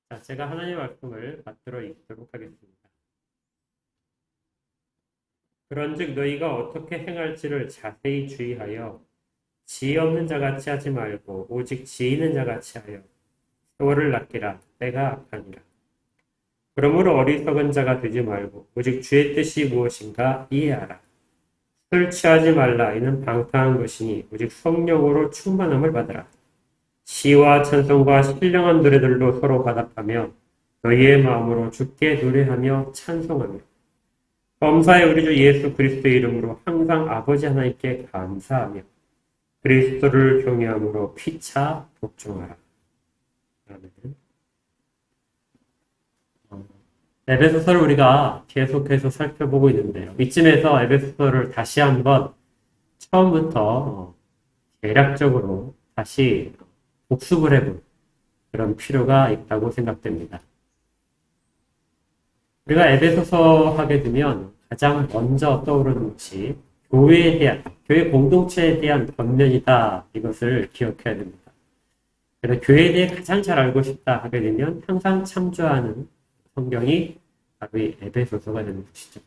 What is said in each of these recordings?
자, 제가 하나님의 말씀을 받들어 읽도록 하겠습니다. 그런즉 너희가 어떻게 행할지를 자세히 주의하여 지혜 없는 자같이 하지 말고 오직 지혜 있는 자같이 하여 세월을 낚기라. 때가 악하니라. 그러므로 어리석은 자가 되지 말고 오직 주의 뜻이 무엇인가 이해하라. 술 취하지 말라. 이는 방탕한 것이니 오직 성령으로 충만함을 받으라. 시와 찬송과 신령한 노래들로 서로 화답하며 너희의 마음으로 주께 노래하며 찬송하며 범사의 우리 주 예수 그리스도의 이름으로 항상 아버지 하나님께 감사하며 그리스도를 경외함으로 피차 복종하라. 아멘. 에베소서를 우리가 계속해서 살펴보고 있는데요. 이쯤에서 에베소서를 다시 한번 처음부터 대략적으로 다시 복습을 해볼 그런 필요가 있다고 생각됩니다. 우리가 에베소서 하게 되면 가장 먼저 떠오르는 것이 교회에 대한, 교회 공동체에 대한 권면이다. 이것을 기억해야 됩니다. 그래서 교회에 대해 가장 잘 알고 싶다 하게 되면 항상 참조하는 성경이 바로 이 에베소서가 되는 것이죠.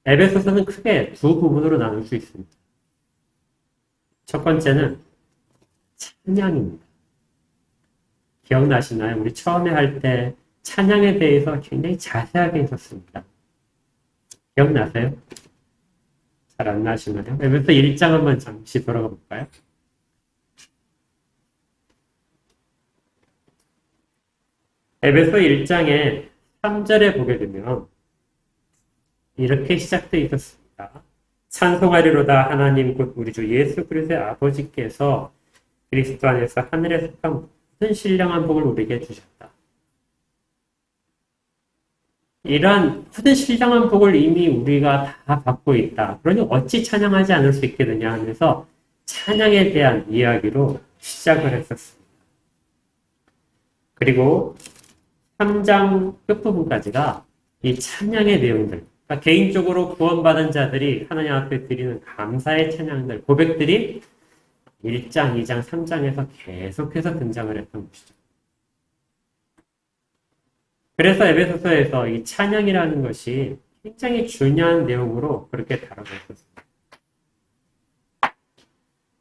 에베소서는 크게 두 부분으로 나눌 수 있습니다. 첫 번째는 찬양입니다. 기억나시나요? 우리 처음에 할 때 찬양에 대해서 굉장히 자세하게 했었습니다. 기억나세요? 잘 안 나시나요? 에베소 1장 한번 잠시 돌아가 볼까요? 에베소 1장의 3절에 보게 되면 이렇게 시작되어 있었습니다. 찬송하리로다 하나님 곧 우리 주 예수 그리스도의 아버지께서 그리스도 안에서 하늘에 속한 모든 신령한 복을 우리에게 주셨다. 이러한 모든 신령한 복을 이미 우리가 다 받고 있다. 그러니 어찌 찬양하지 않을 수 있겠느냐 하면서 찬양에 대한 이야기로 시작을 했었습니다. 그리고 3장 끝부분까지가 이 찬양의 내용들, 그러니까 개인적으로 구원받은 자들이 하나님 앞에 드리는 감사의 찬양들, 고백들이 1장, 2장, 3장에서 계속해서 등장을 했던 것이죠. 그래서 에베소서에서 이 찬양이라는 것이 굉장히 중요한 내용으로 그렇게 다루고 있었습니다.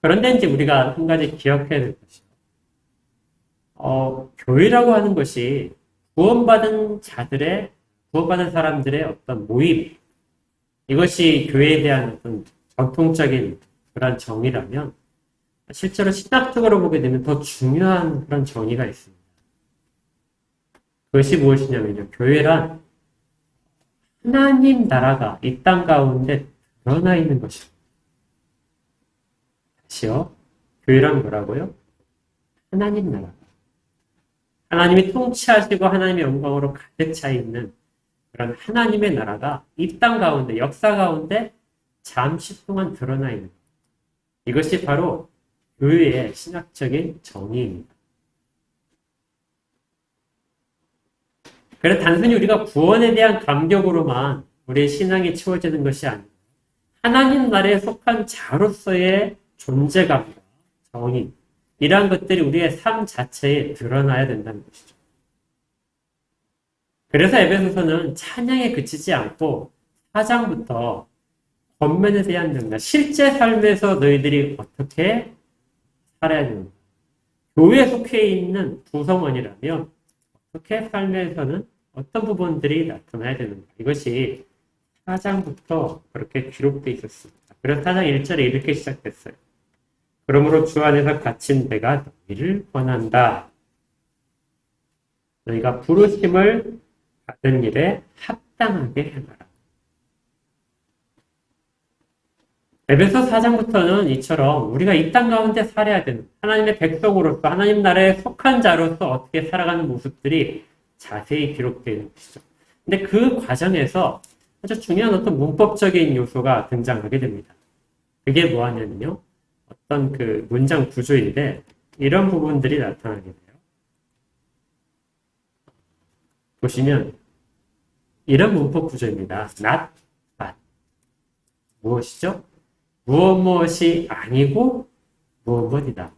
그런데 이제 우리가 한 가지 기억해야 될 것이 교회라고 하는 것이 구원받은 사람들의 어떤 모임, 이것이 교회에 대한 어떤 전통적인 그런 정의라면 실제로 신학적으로 보게 되면 더 중요한 그런 정의가 있습니다. 그것이 무엇이냐면요. 교회란 하나님 나라가 이 땅 가운데 드러나 있는 것입니다. 다시요. 교회란 뭐라고요? 하나님 나라. 하나님이 통치하시고 하나님의 영광으로 가득 차 있는 그런 하나님의 나라가 이 땅 가운데, 역사 가운데 잠시 동안 드러나 있는 것. 이것이 바로 교회의 신학적인 정의입니다. 그래서 단순히 우리가 구원에 대한 감격으로만 우리의 신앙이 채워지는 것이 아니라 하나님 나라에 속한 자로서의 존재감과 정의, 이러한 것들이 우리의 삶 자체에 드러나야 된다는 것이죠. 그래서 에베소서는 찬양에 그치지 않고 4장부터 권면에 대한 정답, 실제 삶에서 너희들이 어떻게 살아야 되는가. 교회에 속해 있는 구성원이라면 어떻게 삶에서는 어떤 부분들이 나타나야 되는가. 이것이 4장부터 그렇게 기록되어 있었습니다. 그래서 4장 1절에 이렇게 시작됐어요. 그러므로 주 안에서 갇힌 배가 너희를 권한다. 너희가 부르심을 받은 일에 합당하게 행하라. 에베소 4장부터는 이처럼 우리가 이 땅 가운데 살아야 되는 하나님의 백성으로서 하나님 나라에 속한 자로서 어떻게 살아가는 모습들이 자세히 기록되어 있는 것이죠. 근데 그 과정에서 아주 중요한 어떤 문법적인 요소가 등장하게 됩니다. 그게 뭐하냐면요. 어떤 그 문장 구조인데 이런 부분들이 나타나게 돼요. 보시면 이런 문법 구조입니다. not, but. 무엇이죠? 무엇이 아니고 무엇이다.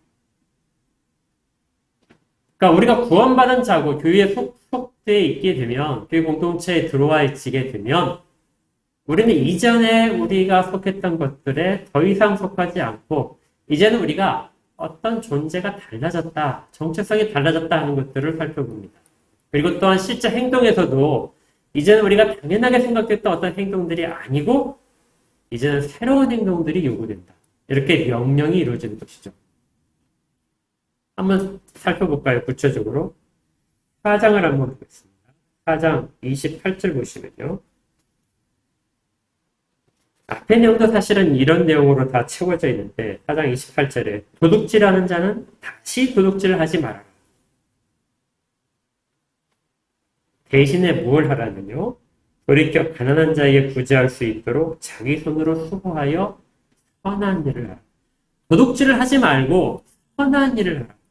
그러니까 우리가 구원받은 자고 교회에 속되어 있게 되면, 교회 공동체에 들어와 있게 되면, 우리는 이전에 우리가 속했던 것들에 더 이상 속하지 않고, 이제는 우리가 어떤 존재가 달라졌다, 정체성이 달라졌다 하는 것들을 살펴봅니다. 그리고 또한 실제 행동에서도 이제는 우리가 당연하게 생각했던 어떤 행동들이 아니고, 이제는 새로운 행동들이 요구된다. 이렇게 명령이 이루어지는 것이죠. 한번 살펴볼까요? 구체적으로. 4장을 한번 보겠습니다. 4장 28절 보시면요. 앞의 내용도 사실은 이런 내용으로 다 채워져 있는데 4장 28절에 도둑질하는 자는 다시 도둑질을 하지 말아라. 대신에 뭘 하라면요. 돌이켜 가난한 자에게 구제할 수 있도록 자기 손으로 수고하여 선한 일을 하라. 도둑질을 하지 말고 선한 일을 하라.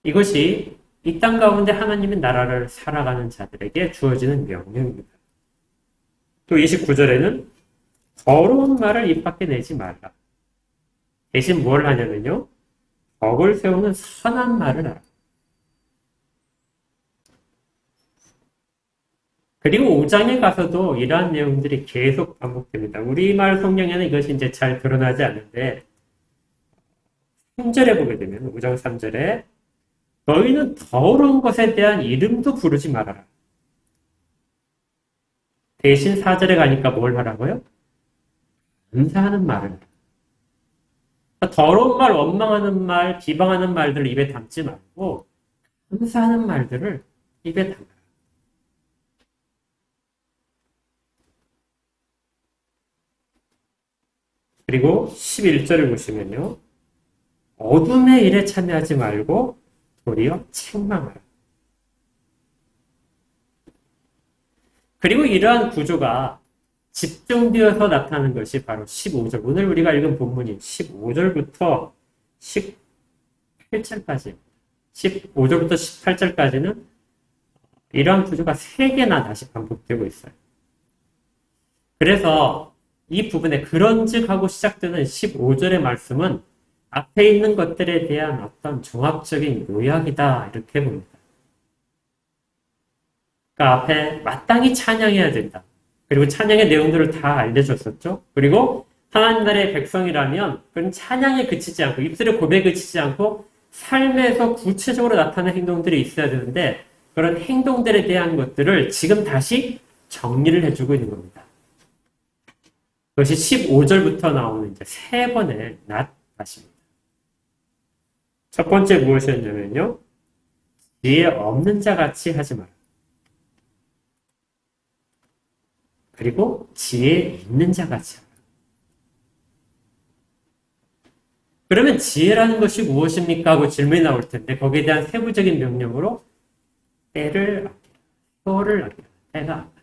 이것이 이 땅 가운데 하나님의 나라를 살아가는 자들에게 주어지는 명령입니다. 또 29절에는 더러운 말을 입 밖에 내지 말라. 대신 뭘 하냐면요. 덕을 세우는 선한 말을 하라. 그리고 5장에 가서도 이러한 내용들이 계속 반복됩니다. 우리말 성경에는 이것이 이제 잘 드러나지 않는데 3절에 보게 되면 5장 3절에 너희는 더러운 것에 대한 이름도 부르지 말아라. 대신 4절에 가니까 뭘 하라고요? 감사하는 말을 하라. 더러운 말, 원망하는 말, 비방하는 말들을 입에 담지 말고 감사하는 말들을 입에 담아라. 그리고 11절을 보시면요. 어둠의 일에 참여하지 말고 도리어 책망하라. 그리고 이러한 구조가 집중되어서 나타나는 것이 바로 15절. 오늘 우리가 읽은 본문인 15절부터 18절까지. 15절부터 18절까지는 이러한 구조가 3개나 다시 반복되고 있어요. 그래서 이 부분에 그런즉 하고 시작되는 15절의 말씀은 앞에 있는 것들에 대한 어떤 종합적인 요약이다. 이렇게 봅니다. 그러니까 앞에 마땅히 찬양해야 된다. 그리고 찬양의 내용들을 다 알려줬었죠. 그리고 하나님 나라의 백성이라면 그런 찬양에 그치지 않고 입술의 고백에 그치지 않고 삶에서 구체적으로 나타나는 행동들이 있어야 되는데 그런 행동들에 대한 것들을 지금 다시 정리를 해주고 있는 겁니다. 그것이 15절부터 나오는 이제 3번의 낫다십니다. 첫 번째 무엇이었냐면요. 지혜 없는 자 같이 하지 마라. 그리고 지혜 있는 자 같이 하라. 그러면 지혜라는 것이 무엇입니까? 하고 질문이 나올 텐데 거기에 대한 세부적인 명령으로 때를 아끼라. 소를 아끼라. 때가 아끼라.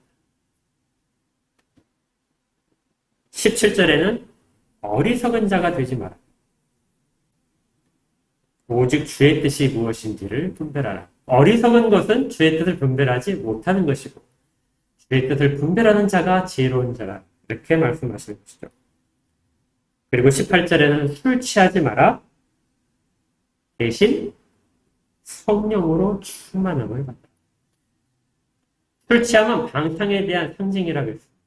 17절에는 어리석은 자가 되지 마라. 오직 주의 뜻이 무엇인지를 분별하라. 어리석은 것은 주의 뜻을 분별하지 못하는 것이고 주의 뜻을 분별하는 자가 지혜로운 자라. 이렇게 말씀하시는 것이죠. 그리고 18절에는 술 취하지 마라. 대신 성령으로 충만함을 받라. 술 취함은 방탕에 대한 상징이라고 했습니다.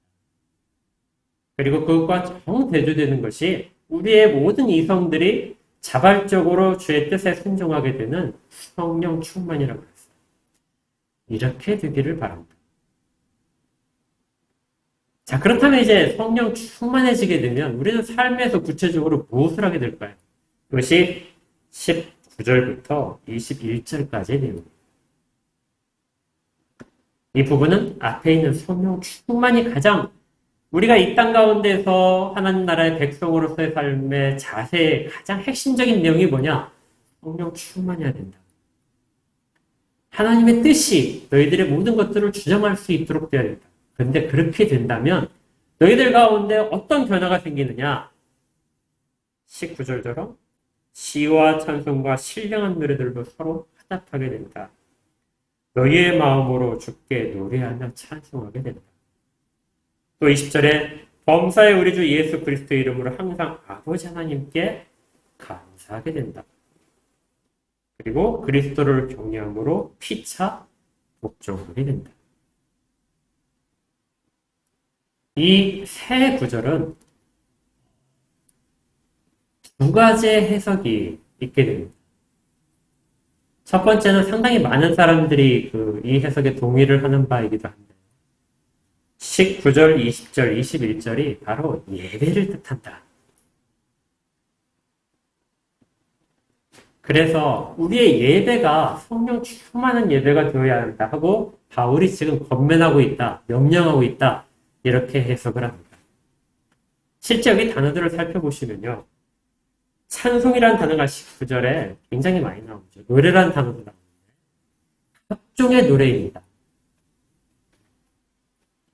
그리고 그것과 정대조되는 것이 우리의 모든 이성들이 자발적으로 주의 뜻에 순종하게 되는 성령 충만이라고 했어요. 이렇게 되기를 바랍니다. 자, 그렇다면 이제 성령 충만해지게 되면 우리는 삶에서 구체적으로 무엇을 하게 될까요? 그것이 19절부터 21절까지의 내용입니다. 이 부분은 앞에 있는 성령 충만이 가장 우리가 이 땅 가운데서 하나님 나라의 백성으로서의 삶의 자세의 가장 핵심적인 내용이 뭐냐? 성령 충만해야 된다. 하나님의 뜻이 너희들의 모든 것들을 주장할 수 있도록 되어야 된다. 그런데 그렇게 된다면 너희들 가운데 어떤 변화가 생기느냐? 19절처럼 시와 찬송과 신령한 노래들로 서로 화답하게 된다. 너희의 마음으로 주께 노래하며 찬송하게 된다. 또 20절에 범사의 우리 주 예수 그리스도의 이름으로 항상 아버지 하나님께 감사하게 된다. 그리고 그리스도를 경외함으로 피차 복종하게 된다. 이 세 구절은 두 가지의 해석이 있게 됩니다. 첫 번째는 상당히 많은 사람들이 이 해석에 동의를 하는 바이기도 한데 19절, 20절, 21절이 바로 예배를 뜻한다. 그래서 우리의 예배가 성령 충만한 예배가 되어야 한다 하고 바울이 지금 권면하고 있다, 명령하고 있다 이렇게 해석을 합니다. 실제 여기 단어들을 살펴보시면요. 찬송이라는 단어가 19절에 굉장히 많이 나오죠. 노래라는 단어도 나오는데 각종의 노래입니다.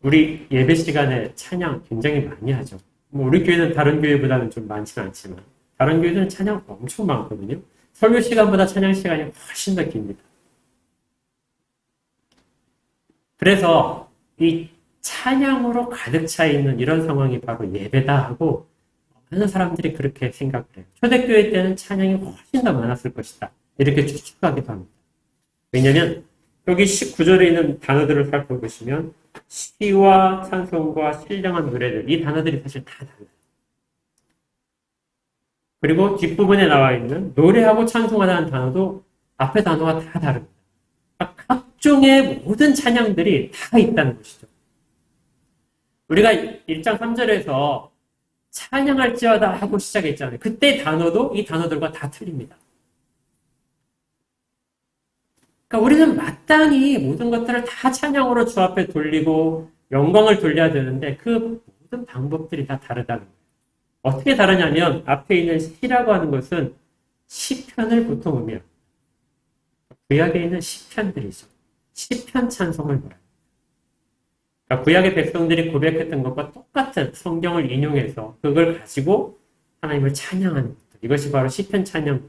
우리 예배 시간에 찬양 굉장히 많이 하죠. 우리 교회는 다른 교회보다는 좀 많지는 않지만 다른 교회는 찬양 엄청 많거든요. 설교 시간보다 찬양 시간이 훨씬 더 깁니다. 그래서 이 찬양으로 가득 차 있는 이런 상황이 바로 예배다 하고 많은 사람들이 그렇게 생각을 해요. 초대교회 때는 찬양이 훨씬 더 많았을 것이다. 이렇게 추측하기도 합니다. 왜냐하면 여기 19절에 있는 단어들을 살펴보시면 시와 찬송과 신령한 노래들 이 단어들이 사실 다 달라요. 그리고 뒷부분에 나와 있는 노래하고 찬송하다는 단어도 앞에 단어가 다 다릅니다. 각종의 모든 찬양들이 다 있다는 것이죠. 우리가 1장 3절에서 찬양할지어다 하고 시작했잖아요. 그때 단어도 이 단어들과 다 틀립니다. 그러니까 우리는 마땅히 모든 것들을 다 찬양으로 주 앞에 돌리고 영광을 돌려야 되는데 그 모든 방법들이 다 다르다는 거예요. 어떻게 다르냐면 앞에 있는 시라고 하는 것은 시편을 보통 의미합니다. 구약에 있는 시편들이죠. 시편 찬송을 말합니다. 그러니까 구약의 백성들이 고백했던 것과 똑같은 성경을 인용해서 그걸 가지고 하나님을 찬양하는 것들. 이것이 바로 시편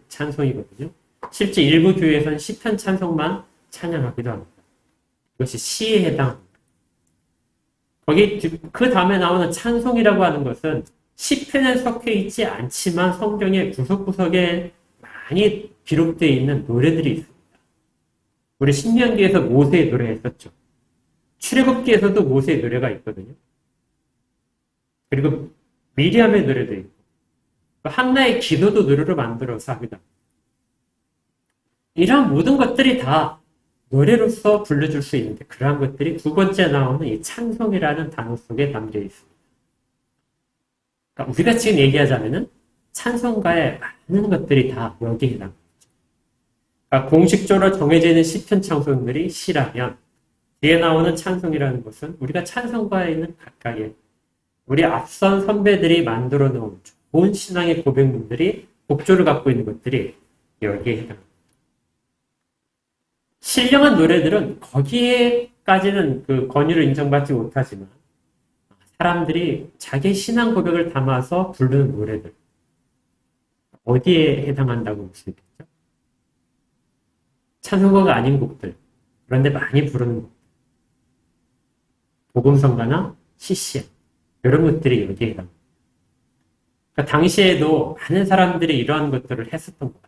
찬송이거든요. 실제 일부 교회에서는 시편 찬송만 찬양하기도 합니다. 이것이 시에 해당합니다. 거기 그 다음에 나오는 찬송이라고 하는 것은 시편에 속해 있지 않지만 성경의 구석구석에 많이 기록되어 있는 노래들이 있습니다. 우리 신명기에서 모세의 노래 했었죠. 출애굽기에서도 모세의 노래가 있거든요. 그리고 미리암의 노래도 있고 한나의 기도도 노래로 만들어서 하기도 합니다. 이런 모든 것들이 다 노래로서 불러줄 수 있는데 그러한 것들이 두 번째 나오는 이 찬송이라는 단어 속에 담겨 있습니다. 그러니까 우리가 지금 얘기하자면은 찬송가의 많은 것들이 다 여기에 해당합니다. 그러니까 공식적으로 정해져 있는 시편 찬송들이 시라면 뒤에 나오는 찬송이라는 것은 우리가 찬송가에 있는 각각의 우리 앞선 선배들이 만들어 놓은 좋은 신앙의 고백문들이 곡조를 갖고 있는 것들이 여기에 해당합니다. 신령한 노래들은 거기에까지는 그 권위를 인정받지 못하지만 사람들이 자기 신앙 고백을 담아서 부르는 노래들 어디에 해당한다고 볼 수 있겠죠? 찬송가가 아닌 곡들 그런데 많이 부르는 곡들 복음성가나 CCM 이런 것들이 여기에 해당합니다. 그러니까 당시에도 많은 사람들이 이러한 것들을 했었던 것 같아요.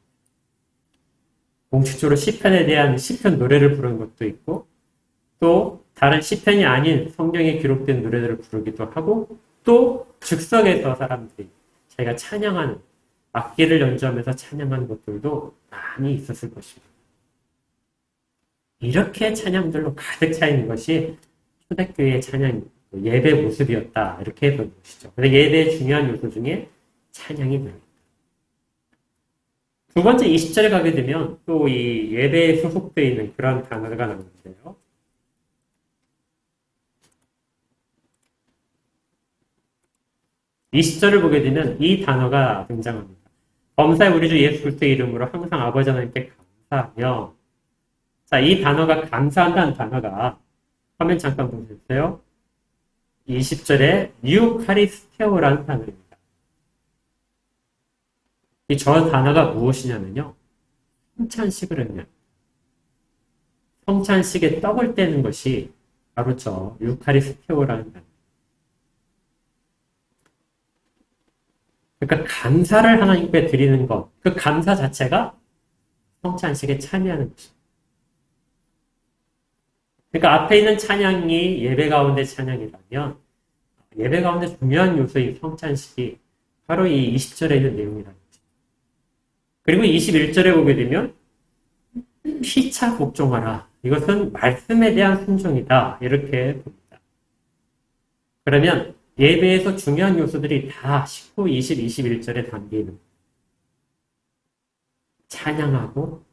공식적으로 시편에 대한 시편 노래를 부르는 것도 있고 또 다른 시편이 아닌 성경에 기록된 노래들을 부르기도 하고 또 즉석에서 사람들이 자기가 찬양하는 악기를 연주하면서 찬양하는 것들도 많이 있었을 것입니다. 이렇게 찬양들로 가득 차 있는 것이 초대교회의 찬양, 예배 모습이었다 이렇게 본 것이죠. 그래서 예배의 중요한 요소 중에 찬양이 들어있다. 두 번째 20절에 가게 되면 또 이 예배에 소속되어 있는 그런 단어가 나오는데요. 이 20절을 보게 되면 이 단어가 등장합니다. 범사의 우리 주 예수 그리스도의 이름으로 항상 아버지 하나님께 감사하며 자, 이 단어가 감사한다는 단어가 화면 잠깐 보세요. 20절에 유카리스테오라는 단어입니다. 저 단어가 무엇이냐면요. 성찬식을 의미합니다. 성찬식에 떡을 떼는 것이 바로 저 유카리스테오라는 단어. 그러니까 감사를 하나님께 드리는 것, 그 감사 자체가 성찬식에 참여하는 것입니다. 그러니까 앞에 있는 찬양이 예배 가운데 찬양이라면 예배 가운데 중요한 요소인 성찬식이 바로 이 20절에 있는 내용이라는 거죠. 그리고 21절에 보게 되면 피차 복종하라. 이것은 말씀에 대한 순종이다. 이렇게 봅니다. 그러면 예배에서 중요한 요소들이 다 19, 20, 21절에 담겨 있는 거예요. 찬양하고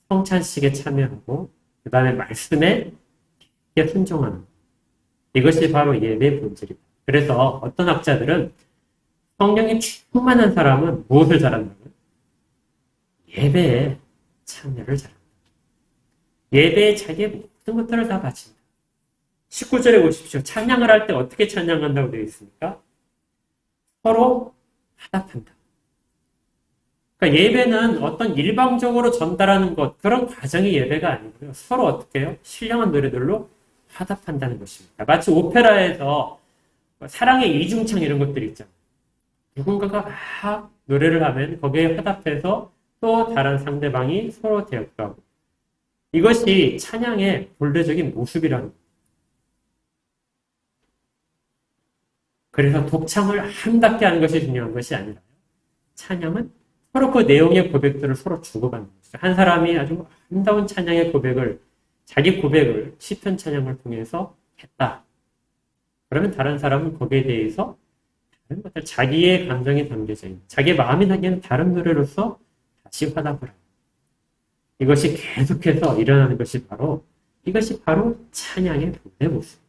성찬식에 참여하고 그 다음에 말씀에 순종하는 이것이 바로 예배의 본질이다. 그래서 어떤 학자들은 성령이 충만한 사람은 무엇을 잘한다고요? 예배에 참여를 잘한다. 예배에 자기의 모든 것들을 다 바친다. 19절에 보십시오. 찬양을 할 때 어떻게 찬양한다고 되어 있습니까? 서로 화답한다. 그러니까 예배는 어떤 일방적으로 전달하는 것, 그런 과정이 예배가 아니고요. 서로 어떻게 해요? 신령한 노래들로 화답한다는 것입니다. 마치 오페라에서 사랑의 이중창 이런 것들이 있잖아요. 누군가가 막 노래를 하면 거기에 화답해서 또 다른 상대방이 서로 대역하고 이것이 찬양의 본래적인 모습이라는 거예요. 그래서 독창을 아름답게 하는 것이 중요한 것이 아니라 찬양은 서로 그 내용의 고백들을 서로 주고받는 거죠. 한 사람이 아주 아름다운 찬양의 고백을 자기 고백을 시편 찬양을 통해서 했다. 그러면 다른 사람은 거기에 대해서 다른 것들 자기의 감정이 담겨져 있는 자기의 마음이 담기는 다른 노래로서 다시 화답을 하고 이것이 계속해서 일어나는 것이 바로 이것이 바로 찬양의 본래 모습.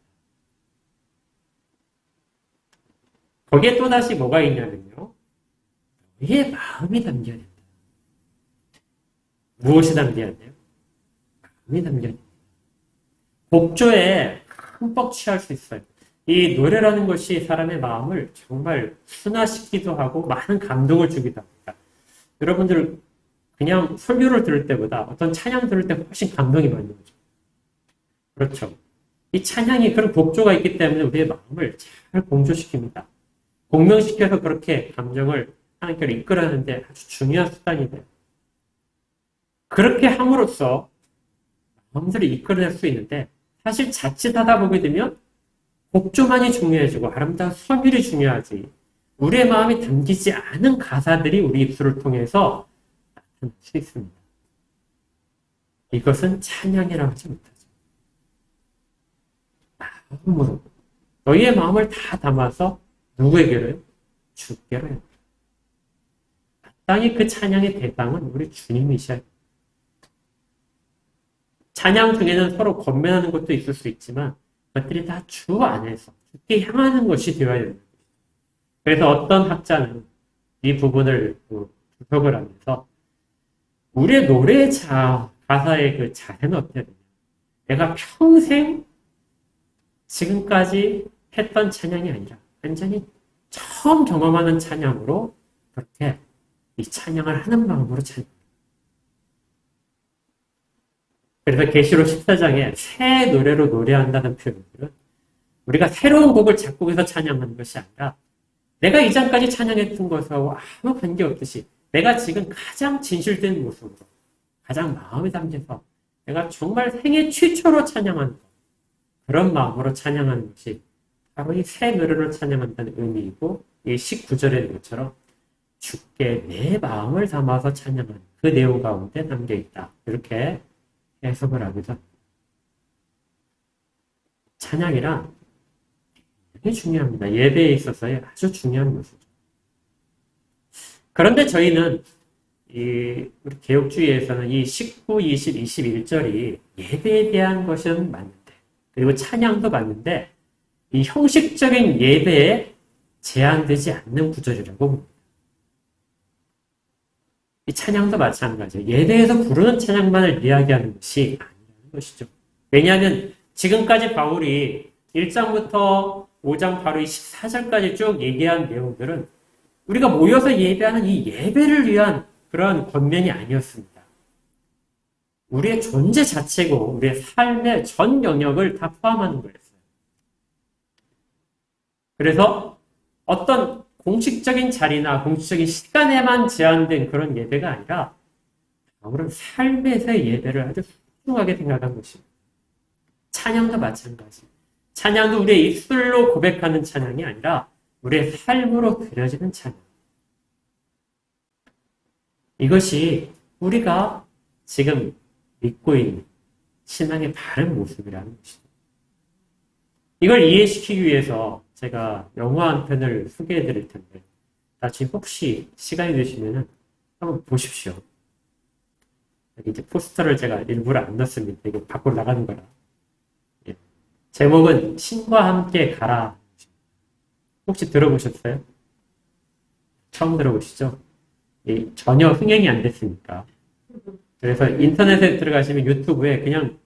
거기에 또다시 뭐가 있냐면요. 너희의 마음이 담겨야 된다. 무엇이 담겨야 돼요? 마음이 담겨야 된다. 곡조에 흠뻑 취할 수 있어요. 이 노래라는 것이 사람의 마음을 정말 순화시키기도 하고 많은 감동을 주기도 합니다. 여러분들 그냥 설교를 들을 때보다 어떤 찬양 들을 때 훨씬 감동이 많이 오죠. 그렇죠. 이 찬양이 그런 곡조가 있기 때문에 우리의 마음을 잘 공조시킵니다. 공명시켜서 그렇게 감정을 하나님께로 이끌어내는데 아주 중요한 수단이 돼요. 그렇게 함으로써 마음들을 이끌어낼 수 있는데 사실 자칫하다 보게 되면 곡조만이 중요해지고 아름다운 선율이 중요하지 우리의 마음이 담기지 않은 가사들이 우리 입술을 통해서 나타날 수 있습니다. 이것은 찬양이라고 하지 못하죠. 마음으로 너희의 마음을 다 담아서 누구에게로요? 주께로요. 마땅히 그 찬양의 대상은 우리 주님이셔요. 찬양 중에는 서로 건면하는 것도 있을 수 있지만 그것들이 다 주 안에서 주께 향하는 것이 되어야 됩니다. 그래서 어떤 학자는 이 부분을 분석을 하면서 우리의 노래의 가사의 그 자세는 어떻게 되냐. 내가 평생 지금까지 했던 찬양이 아니라 완전히 처음 경험하는 찬양으로 그렇게 이 찬양을 하는 마음으로 찬양. 그래서 계시록 14장에 새 노래로 노래한다는 표현들은 우리가 새로운 곡을 작곡해서 찬양하는 것이 아니라 내가 이전까지 찬양했던 것하고 아무 관계없듯이 내가 지금 가장 진실된 모습으로 가장 마음에 담겨서 내가 정말 생애 최초로 찬양하는 것 그런 마음으로 찬양하는 것이 바로 이 새 노래로 찬양한다는 의미이고 이 19절의 것처럼 주께 내 마음을 담아서 찬양하는 그 내용 가운데 담겨 있다. 이렇게 해석을 하기도 합니다. 찬양이란 되게 중요합니다. 예배에 있어서의 아주 중요한 요소죠. 그런데 저희는 우리 개혁주의에서는 이 19, 20, 21절이 예배에 대한 것은 맞는데 그리고 찬양도 맞는데 이 형식적인 예배에 제한되지 않는 구절이라고 봅니다. 이 찬양도 마찬가지예요. 예배에서 부르는 찬양만을 이야기하는 것이 아니라는 것이죠. 왜냐하면 지금까지 바울이 1장부터 5장 바로 이 14절까지 쭉 얘기한 내용들은 우리가 모여서 예배하는 이 예배를 위한 그런 권면이 아니었습니다. 우리의 존재 자체고 우리의 삶의 전 영역을 다 포함하는 거였어요. 그래서 어떤 공식적인 자리나 공식적인 시간에만 제한된 그런 예배가 아니라 그런 삶에서의 예배를 아주 소중하게 생각한 것입니다. 찬양도 마찬가지. 찬양도 우리의 입술로 고백하는 찬양이 아니라 우리의 삶으로 드려지는 찬양. 이것이 우리가 지금 믿고 있는 신앙의 바른 모습이라는 것입니다. 이걸 이해시키기 위해서 제가 영화 한 편을 소개해 드릴 텐데, 나중에 혹시 시간이 되시면 한번 보십시오. 이제 포스터를 제가 일부러 안 넣습니다. 이거 밖으로 나가는 거라. 예. 제목은 신과 함께 가라. 혹시 들어보셨어요? 처음 들어보시죠? 전혀 흥행이 안 됐으니까. 그래서 인터넷에 들어가시면 유튜브에 그냥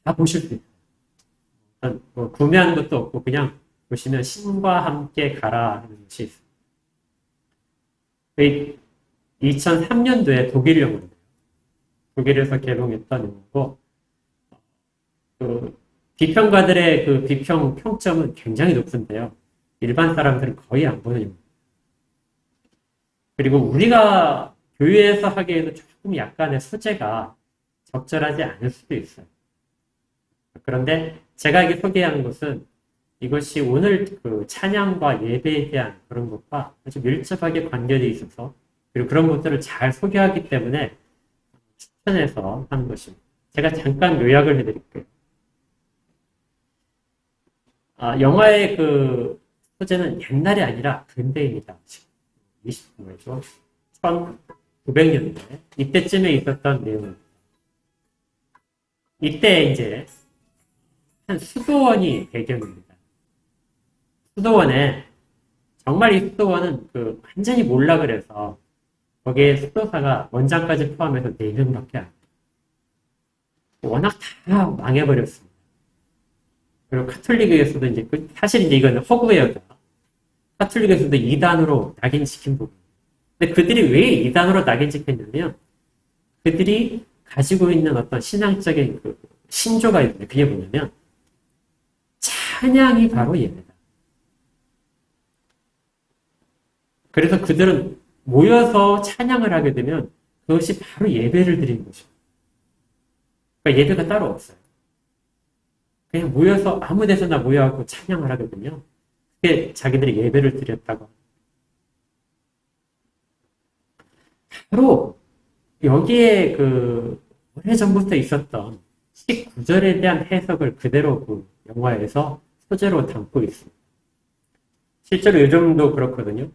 다 보실 수 있어요. 뭐 구매하는 것도 없고 그냥 보시면 신과 함께 가라 하는 것이 있어요. 2003년도에 독일 영화인데요. 독일에서 개봉했던 영화고, 비평가들의 그 비평 평점은 굉장히 높은데요. 일반 사람들은 거의 안 보는 영화. 그리고 우리가 교회에서 하기에도 조금 약간의 소재가 적절하지 않을 수도 있어요. 그런데 제가 이게 소개하는 것은 이것이 오늘 그 찬양과 예배에 대한 그런 것과 아주 밀접하게 관계되어 있어서, 그리고 그런 것들을 잘 소개하기 때문에 추천해서 하는 것입니다. 제가 잠깐 요약을 해드릴게요. 영화의 그 소재는 옛날이 아니라 근대입니다. 20년이죠. 1900년대. 이때쯤에 있었던 내용입니다. 이때 이제 한 수도원이 배경입니다. 수도원에 정말 이 수도원은 그 완전히 몰라 그래서 거기에 수도사가 원장까지 포함해서 4명밖에 안 돼요. 워낙 다 망해버렸습니다. 그리고 카톨릭에서도 이제 사실 이제 이건 허구예요. 카톨릭에서도 이단으로 낙인시킨 부분. 근데 그들이 왜 이단으로 낙인시켰냐면 그들이 가지고 있는 어떤 신앙적인 그 신조가 있는데 그게 뭐냐면 찬양이 바로 예배다. 그래서 그들은 모여서 찬양을 하게 되면 그것이 바로 예배를 드리는 것입니다. 그러니까 예배가 따로 없어요. 그냥 모여서 아무 데서나 모여갖고 찬양을 하게 되면 그게 자기들이 예배를 드렸다고 합니다. 바로 여기에 그 오래전부터 있었던 19절에 대한 해석을 그대로 그 영화에서 소재로 담고 있습니다. 실제로 요즘도 그렇거든요.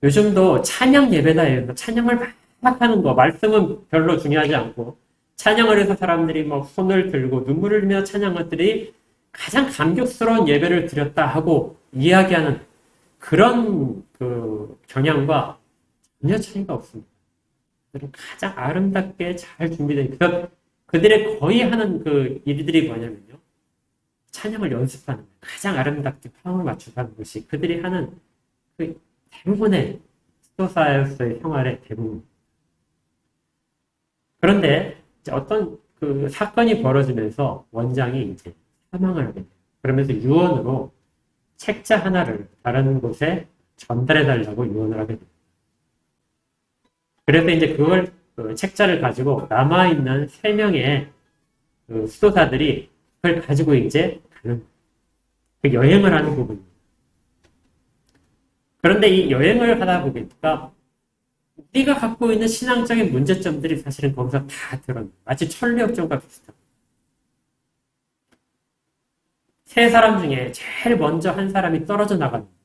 요즘도 찬양 예배다 해서 찬양을 막 하는 거, 말씀은 별로 중요하지 않고 찬양을 해서 사람들이 막 손을 들고 눈물을 흘리며 찬양한 것들이 가장 감격스러운 예배를 드렸다 하고 이야기하는 그런 그 경향과 전혀 차이가 없습니다. 가장 아름답게 잘 준비된, 그들의 거의 하는 그 일들이 뭐냐면요. 찬양을 연습하는, 가장 아름답게 화음을 맞춰서 하는 것이 그들이 하는 그 대부분의 수도사로서의 생활의 대부분. 그런데 이제 어떤 그 사건이 벌어지면서 원장이 이제 사망을 하게 돼요. 그러면서 유언으로 책자 하나를 다른 곳에 전달해달라고 유언을 하게 됩니다. 그래서 이제 그걸 그 책자를 가지고 남아있는 3명의 그 수도사들이 그걸 가지고 이제 가는 그 여행을 하는 부분입니다. 그런데 이 여행을 하다 보니까 우리가 갖고 있는 신앙적인 문제점들이 사실은 거기서 다 드러나요. 마치 천리역정과 비슷합니다. 3사람 중에 제일 먼저 한 사람이 떨어져 나갔는데요.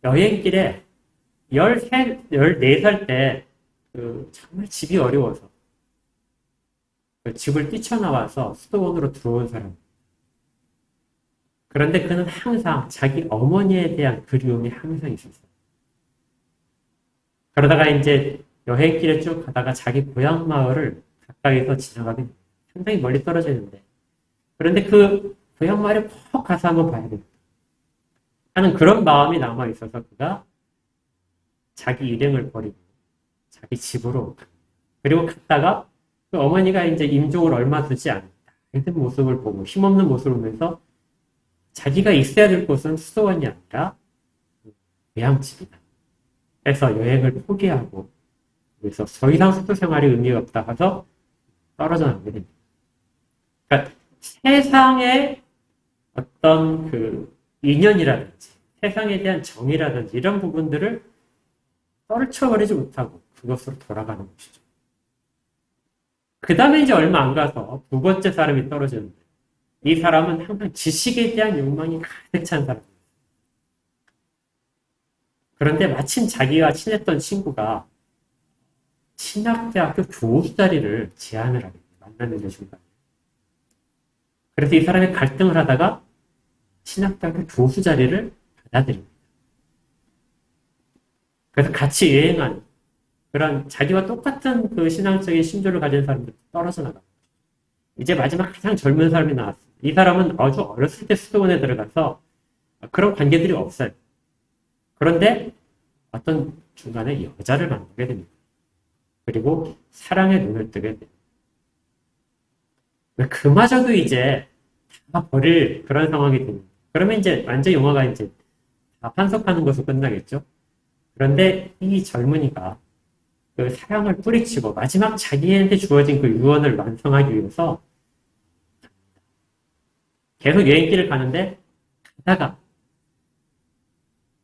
여행길에 14살 때 정말 집이 어려워서 그 집을 뛰쳐나와서 수도원으로 들어온 사람. 그런데 그는 항상 자기 어머니에 대한 그리움이 항상 있었어요. 그러다가 이제 여행길에 쭉 가다가 자기 고향 마을을 가까이서 지나가게 됩니다. 상당히 멀리 떨어져 있는데. 그런데 그 고향 마을에 꼭 가서 한번 봐야 됩니다. 하는 그런 마음이 남아 있어서 그가 자기 일행을 버리고 자기 집으로 갑니다. 그리고 갔다가 그 어머니가 이제 임종을 얼마 두지 않았다. 힘든 모습을 보고 힘없는 모습을 보면서 자기가 있어야 될 곳은 수도원이 아니라 고향집이다. 그래서 여행을 포기하고 그래서 더 이상 수도 생활이 의미가 없다 해서 떨어져 나오게 됩니다. 그러니까 세상의 어떤 그 인연이라든지 세상에 대한 정의라든지 이런 부분들을 떨쳐버리지 못하고 그것으로 돌아가는 것이죠. 그 다음에 이제 얼마 안 가서 두 번째 사람이 떨어지는데 이 사람은 항상 지식에 대한 욕망이 가득 찬 사람이에요. 그런데 마침 자기가 친했던 친구가 신학대학교 교수 자리를 제안을 하게 돼요. 만나는 순간. 그래서 이 사람이 갈등을 하다가 신학대학교 교수 자리를 받아들입니다. 그래서 같이 여행한 그런 자기와 똑같은 그 신앙적인 신조를 가진 사람들 떨어져 나가. 이제 마지막 가장 젊은 사람이 나왔어요. 이 사람은 아주 어렸을 때 수도원에 들어가서 그런 관계들이 없어요. 그런데 어떤 중간에 여자를 만나게 됩니다. 그리고 사랑의 눈을 뜨게 돼요. 그마저도 이제 다 버릴 그런 상황이 됩니다. 그러면 이제 완전 영화가 이제 다 판석하는 것으로 끝나겠죠. 그런데 이 젊은이가 그 사랑을 뿌리치고 마지막 자기한테 주어진 그 유언을 완성하기 위해서 계속 여행길을 가는데 가다가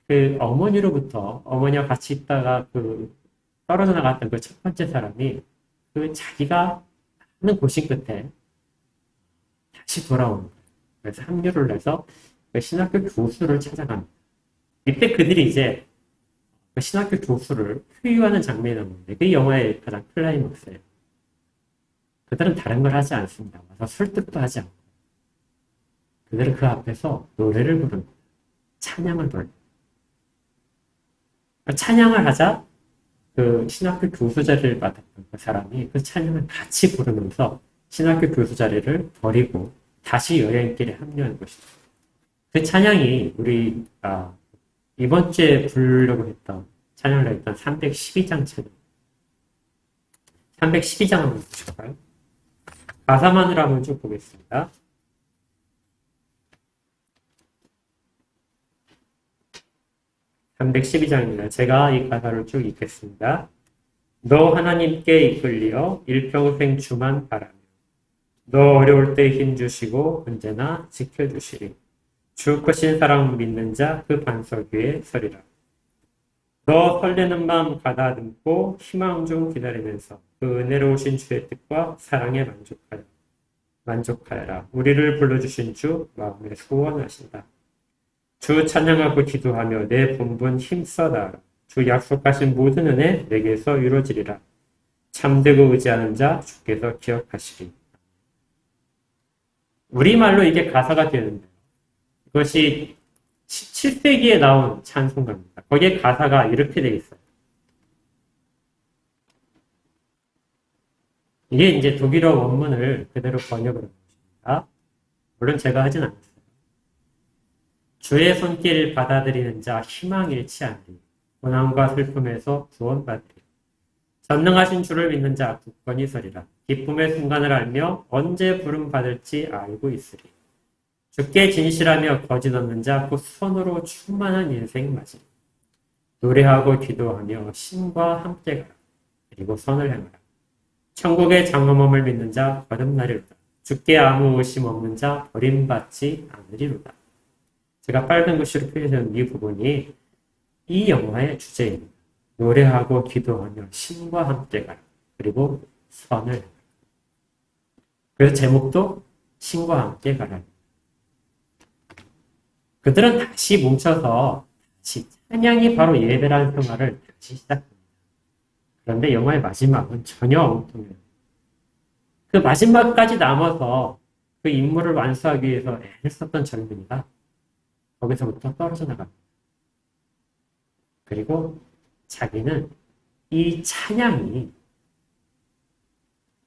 그 어머니로부터 어머니와 같이 있다가 그 떨어져 나갔던 그 첫 번째 사람이 그 자기가 하는 고심 끝에 다시 돌아오는 거예요. 그래서 합류를 해서 그 신학교 교수를 찾아갑니다. 이때 그들이 이제 그 신학교 교수를 회유하는 장면이 나오는데 그 영화의 가장 클라이막스예요. 그들은 다른 걸 하지 않습니다. 와서 설득도 하지 않고 그들은 그 앞에서 노래를 부릅니다. 찬양을 불러요. 찬양을 하자 그 신학교 교수 자리를 맡았던 그 사람이 그 찬양을 같이 부르면서 신학교 교수 자리를 버리고 다시 여행길에 합류한 것이죠. 그 찬양이 우리 이번 주에 부르려고 했던 찬양을 했던 312장 찬양. 312장 한번 보실까요? 가사만으로 한번 쭉 보겠습니다. 312장입니다. 제가 이 가사를 쭉 읽겠습니다. 너 하나님께 이끌리어 일평생 주만 바라며 너 어려울 때 힘주시고 언제나 지켜주시리. 주 크신 사랑 믿는 자 그 반석 위에 서리라. 너 설레는 마음 가다듬고 희망 중 기다리면서 그 은혜로우신 주의 뜻과 사랑에 만족하여라. 우리를 불러주신 주 마음에 소원하신다. 주 찬양하고 기도하며 내 본분 힘써 나아라. 주 약속하신 모든 은혜 내게서 이루어지리라. 참되고 의지하는 자 주께서 기억하시리. 우리말로 이게 가사가 되는데요. 이것이 17세기에 나온 찬송가입니다. 거기에 가사가 이렇게 되어 있어요. 이게 이제 독일어 원문을 그대로 번역을 한 것입니다. 물론 제가 하진 않았어요. 주의 손길 받아들이는 자 희망 잃지 않으리. 고난과 슬픔에서 구원받으리. 전능하신 주를 믿는 자 굳건히 서리라. 기쁨의 순간을 알며 언제 부름 받을지 알고 있으리. 주께 진실하며 거짓 없는 자 곧 선으로 충만한 인생 맞으리. 노래하고 기도하며 신과 함께 가라. 그리고 선을 행하라. 천국의 장엄함을 믿는 자 거듭나리로다. 주께 아무 의심 없는 자 버림받지 않으리로다. 제가 빨간 글씨로 표시한 이 부분이 이 영화의 주제입니다. 노래하고 기도하며 신과 함께 가라. 그리고 선을 행하라. 그래서 제목도 신과 함께 가라. 그들은 다시 뭉쳐서 다시 찬양이 바로 예배라는 생활을 다시 시작합니다. 그런데 영화의 마지막은 전혀 엉뚱해요. 그 마지막까지 남아서 그 임무를 완수하기 위해서 애를 썼던 젊은이가 거기서부터 떨어져 나갑니다. 그리고 자기는 이 찬양이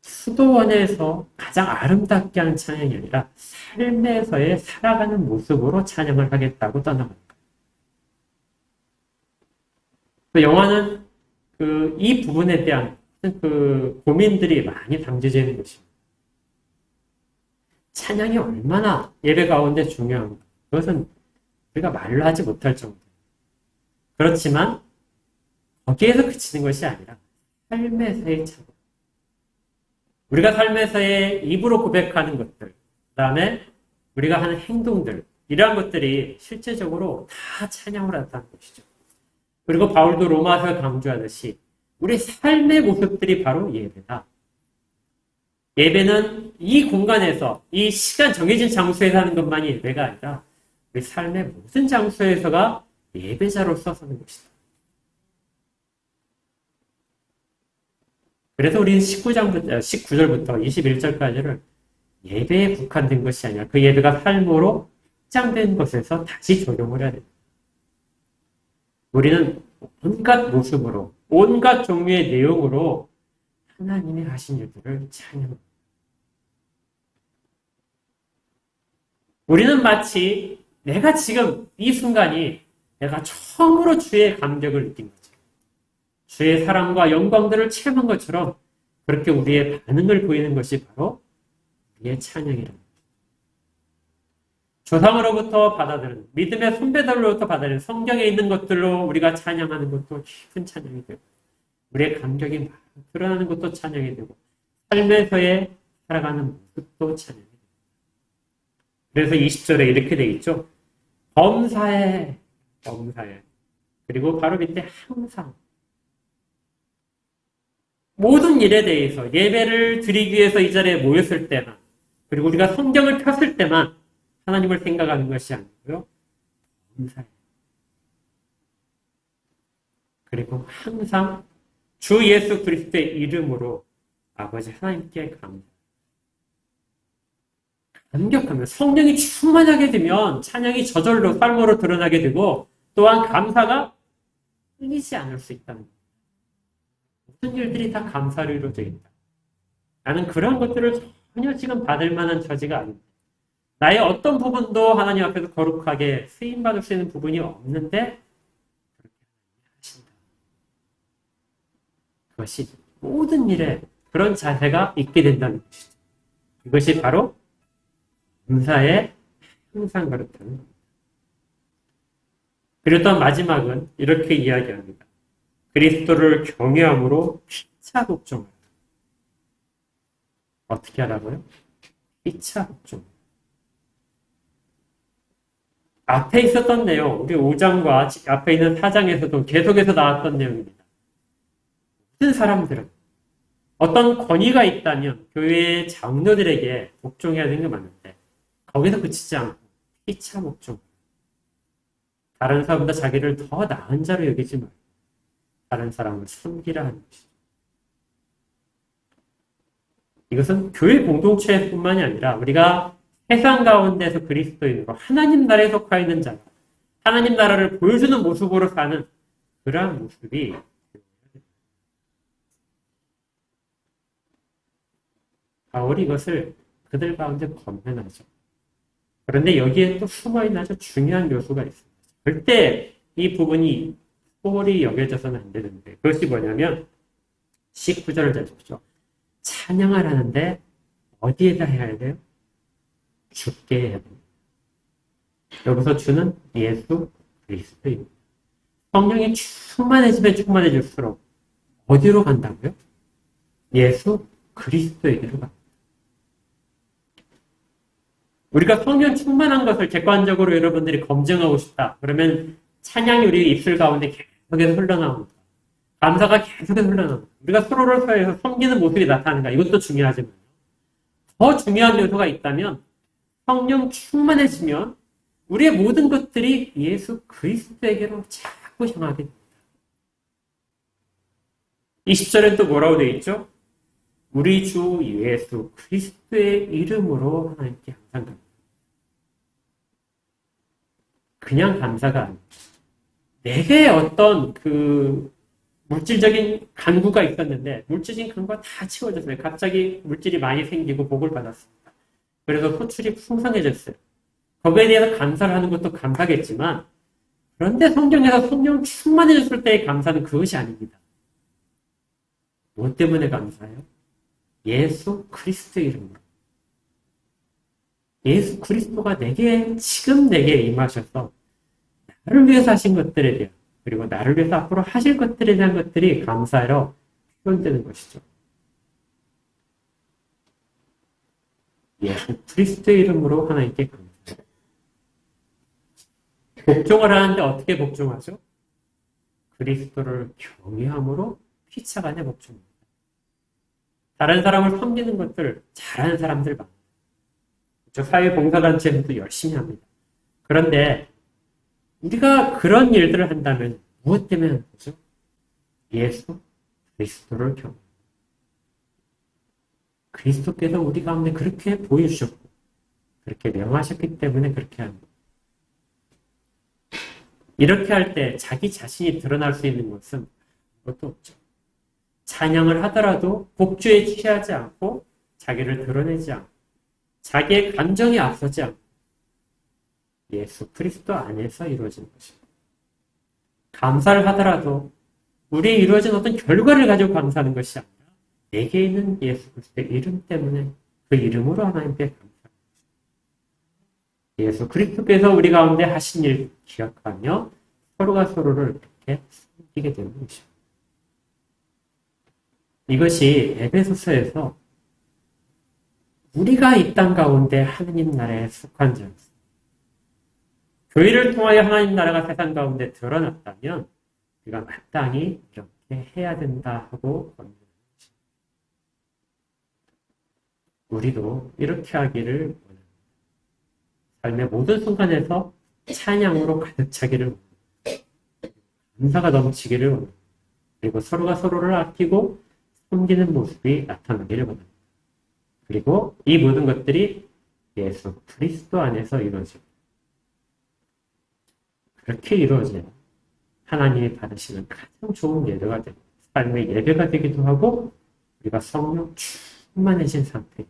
수도원에서 가장 아름답게 하는 찬양이 아니라 삶에서의 살아가는 모습으로 찬양을 하겠다고 떠나갑니다. 그 영화는 이 부분에 대한 그 고민들이 많이 담겨져 있는 것입니다. 찬양이 얼마나 예배 가운데 중요한가. 그것은 우리가 말로 하지 못할 정도. 그렇지만 거기에서 그치는 것이 아니라 삶에서의 찬양. 우리가 삶에서의 입으로 고백하는 것들, 그 다음에 우리가 하는 행동들, 이러한 것들이 실제적으로 다 찬양으로 나타나는 것이죠. 그리고 바울도 로마서에 강조하듯이 우리 삶의 모습들이 바로 예배다. 예배는 이 공간에서, 이 시간 정해진 장소에서 하는 것만이 예배가 아니라 우리 삶의 모든 장소에서가 예배자로서 서는 것이다. 그래서 우리는 19절부터 21절까지를 예배에 국한된 것이 아니라 그 예배가 삶으로 확장된 것에서 다시 적용을 해야 됩니다. 우리는 온갖 모습으로, 온갖 종류의 내용으로 하나님이 하신 일들을 찬양합니다. 우리는 마치 내가 지금 이 순간이 내가 처음으로 주의 감격을 느낀 거죠. 주의 사랑과 영광들을 체험한 것처럼 그렇게 우리의 반응을 보이는 것이 바로 우리의 찬양이랍니다. 조상으로부터 받아들인 믿음의 선배들로부터 받아들인 성경에 있는 것들로 우리가 찬양하는 것도 깊은 찬양이 되고 우리의 감격이 막 드러나는 것도 찬양이 되고 삶에서의 살아가는 모습도 찬양이 됩니다. 그래서 20절에 이렇게 되어 있죠. 범사에 그리고 바로 밑에 항상 모든 일에 대해서 예배를 드리기 위해서 이 자리에 모였을 때만 그리고 우리가 성경을 폈을 때만 하나님을 생각하는 것이 아니고요. 범사에 그리고 항상 주 예수 그리스도의 이름으로 아버지 하나님께 감격하며 성령이 충만하게 되면 찬양이 저절로 삶으로 드러나게 되고 또한 감사가 끊이지 않을 수 있다는 거예요. 모든 일들이 다 감사로 이루어져 있다. 나는 그런 것들을 전혀 지금 받을 만한 처지가 아닙니다. 나의 어떤 부분도 하나님 앞에서 거룩하게 쓰임받을 수 있는 부분이 없는데 그렇게 하신다. 그것이 모든 일에 그런 자세가 있게 된다는 것이죠. 이것이 바로 감사의 항상 가르치는 겁니다. 그리고 또 마지막은 이렇게 이야기합니다. 그리스도를 경외함으로 피차 복종하라. 어떻게 하라고요? 피차 복종. 앞에 있었던 내용, 우리 5장과 앞에 있는 4장에서도 계속해서 나왔던 내용입니다. 모든 사람들은 어떤 권위가 있다면 교회의 장로들에게 복종해야 되는 게 맞는데 거기서 그치지 않고 피차 복종. 다른 사람보다 자기를 더 나은 자로 여기지 말고 다른 사람을 섬기라 하는 것이죠. 이것은 교회 공동체뿐만이 아니라 우리가 세상 가운데서 그리스도인으로 하나님 나라에 속하 있는 자가 하나님 나라를 보여주는 모습으로 사는 그러한 모습이 바울이 이것을 그들 가운데 권면하죠. 그런데 여기에 또 숨어있는 아주 중요한 요소가 있습니다. 절대 이 부분이 소홀히 여겨져서는 안 되는데 그것이 뭐냐면 19절을 잘 보십시오. 찬양을 하는데 어디에다 해야 돼요? 주께 해야 됩니다. 여기서 주는 예수 그리스도입니다. 성령이 충만해지면 충만해질수록 어디로 간다고요? 예수 그리스도에게로 갑니다. 우리가 성령 충만한 것을 객관적으로 여러분들이 검증하고 싶다. 그러면 찬양이 우리 입술 가운데 계속해서 흘러나옵니다. 감사가 계속해서 흘러나옵니다. 우리가 서로를 사이에서 섬기는 모습이 나타나는가 이것도 중요하지만 더 중요한 요소가 있다면 성령 충만해지면 우리의 모든 것들이 예수 그리스도에게로 자꾸 향하게 됩니다. 20절에 또 뭐라고 되어 있죠? 우리 주 예수 그리스도의 이름으로 하나님께 항상 갑니다. 그냥 감사가 아니에요. 내게 어떤 그 물질적인 간구가 있었는데 물질적인 간구가 다 채워졌어요. 갑자기 물질이 많이 생기고 복을 받았습니다. 그래서 소출이 풍성해졌어요. 거기에 대해서 감사를 하는 것도 감사겠지만 그런데 성경에서 성령 충만해졌을 때의 감사는 그것이 아닙니다. 무엇 때문에 감사해요? 예수 그리스도의 이름으로. 예수 그리스도가 지금 내게 임하셔서 나를 위해서 하신 것들에 대한 그리고 나를 위해서 앞으로 하실 것들에 대한 것들이 감사로 표현되는 것이죠. 예수 그리스도의 이름으로 하나님께 감사합니다. 복종을 하는데 어떻게 복종하죠? 그리스도를 경외함으로 피차간에 복종합니다. 다른 사람을 섬기는 것들 잘하는 사람들 많아요. 사회봉사단체에서도 열심히 합니다. 그런데 우리가 그런 일들을 한다면 무엇 때문에 하는 거죠? 예수 그리스도를 경외. 그리스도께서 우리 가운데 그렇게 보여주셨고 그렇게 명하셨기 때문에 그렇게 합니다. 이렇게 할 때 자기 자신이 드러날 수 있는 것은 아무것도 없죠. 찬양을 하더라도 복주에 취하지 않고 자기를 드러내지 않고 자기의 감정이 앞서지 않고 예수 그리스도 안에서 이루어지는 것입니다. 감사를 하더라도 우리의 이루어진 어떤 결과를 가지고 감사하는 것이 아니라 내게 있는 예수 그리스도의 이름 때문에 그 이름으로 하나님께 감사합니다. 예수 그리스도께서 우리 가운데 하신 일 기억하며 서로가 서로를 이렇게 섬기게 되는 것입니다. 이것이 에베소서에서 우리가 이 땅 가운데 하느님 나라에 속한 자로서 교회를 통하여 하나님 나라가 세상 가운데 드러났다면 우리가 마땅히 이렇게 해야 된다 하고 권면합니다. 우리도 이렇게 하기를 원합니다. 삶의 모든 순간에서 찬양으로 가득 차기를 원합니다. 감사가 넘치기를 원합니다. 그리고 서로가 서로를 아끼고 섬기는 모습이 나타나기를 원합니다. 그리고 이 모든 것들이 예수 그리스도 안에서 이루어집니다. 그렇게 이루어져야 하나님이 받으시는 가장 좋은 예배가 됩니다. 삶의 예배가 되기도 하고 우리가 성령 충만해진 상태.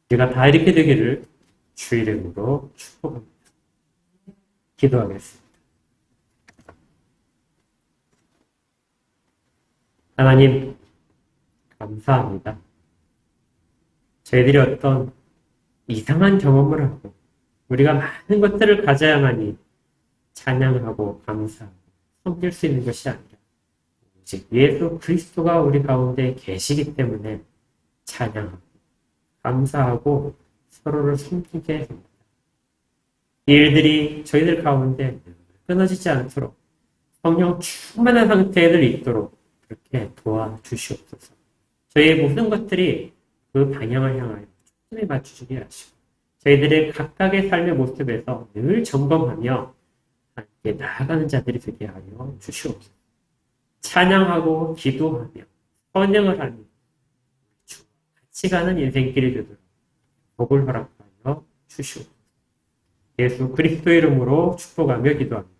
우리가 다 이렇게 되기를 주 이름으로 축복합니다. 기도하겠습니다. 하나님 감사합니다. 저희들이 어떤 이상한 경험을 하고 우리가 많은 것들을 가져야만이 찬양하고 감사하고 섬길 수 있는 것이 아니라 오직 예수 그리스도가 우리 가운데 계시기 때문에 찬양하고 감사하고 서로를 섬기게 됩니다. 이 일들이 저희들 가운데 끊어지지 않도록 성령 충만한 상태를 있도록 그렇게 도와주시옵소서. 저희의 모든 것들이 그 방향을 향하여 초점에 맞추시게 하시고 저희들의 각각의 삶의 모습에서 늘 점검하며 함께 나아가는 자들이 되게 하여 주시옵소서. 찬양하고 기도하며 선행을 하며 주와 같이 가는 인생길이 되도록 복을 허락하여 주시옵소서. 예수 그리스도의 이름으로 축복하며 기도합니다.